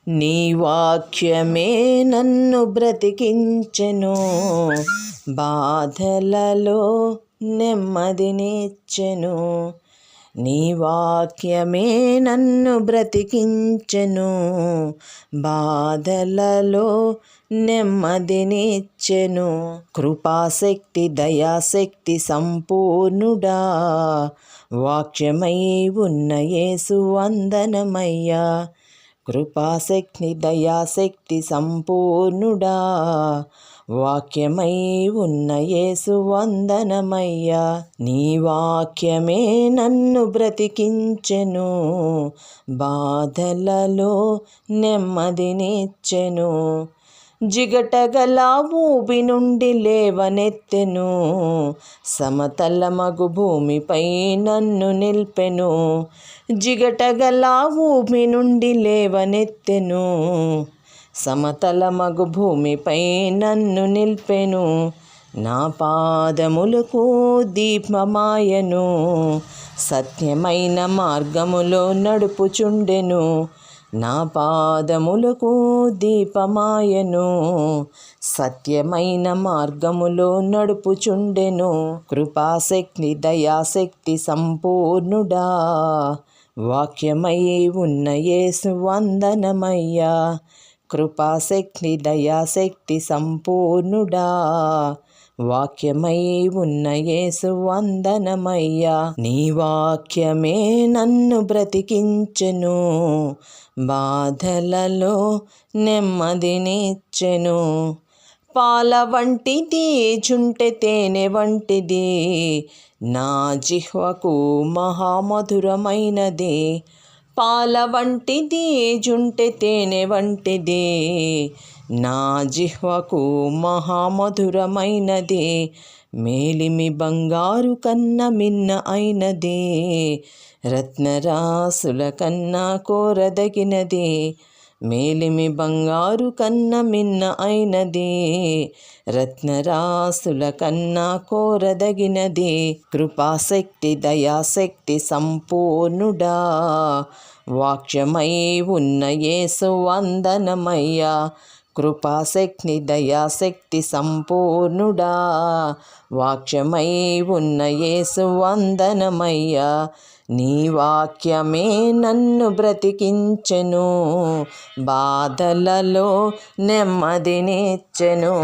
నీ వాక్యమే నన్ను బ్రతికించెను, బాధలలో నెమ్మదినిచ్చెను. నీ వాక్యమే నన్ను బ్రతికించెను, బాధలలో నెమ్మదినిచ్చెను. కృపాశక్తి దయాశక్తి సంపూర్ణుడా, వాక్యమై ఉన్న యేసు వందనమయ్యా. కృపాశక్తి దయాశక్తి సంపూర్ణుడా, వాక్యమై ఉన్న యేసు వందనమయ్యా. నీ వాక్యమే నన్ను బ్రతికించెను, బాధలలో నెమ్మదినిచ్చెను. జిగటగల ఊబి నుండి లేవనెత్తెను, సమతలమగు భూమిపై నన్ను నిల్పెను. జిగటగల ఊబి నుండి లేవనెత్తెను, సమతలమగు భూమిపై నన్ను నిల్పెను. నా పాదములకు దీపమాయను, సత్యమైన మార్గములో నడుపుచుండెను. నా పాదములకు దీపమాయను, సత్యమైన మార్గములో నడుపుచుండెను. కృపాశక్తి దయాశక్తి సంపూర్ణుడా, వాక్యమై ఉన్న యేసు వందనమయ్యా. కృపాశక్తి దయాశక్తి సంపూర్ణుడా, వాక్యమై ఉన్న యేసు వందనమయ్యా. నీ వాక్యమే నన్ను బ్రతికించెను, బాధలలో నెమ్మదినిచ్చెను. పాల వంటిది జుంటె తేనె వంటిది, నా జిహ్వకు మహామధురమైనది. పాల వంటిది జుంటె తేనె వంటిది, నా జిహ్వకు మహామధురమైనది. మేలిమి బంగారు కన్న మిన్న అయినది, రత్నరాసుల కన్నా కోరదగినది. మేలిమి బంగారు కన్న మిన్న అయినది, రత్నరాసుల కన్నా కోరదగినది. కృపాశక్తి దయాశక్తి సంపూర్ణుడా, వాక్యమై ఉన్న యేసు వందనమయ్యా. కృపాశక్తి దయాశక్తి సంపూర్ణుడా, వాక్యమై ఉన్న యేసు వందనమయ్యా. నీ వాక్యమే నన్ను బ్రతికించెను, బాధలలో నెమ్మదినిచ్చెను.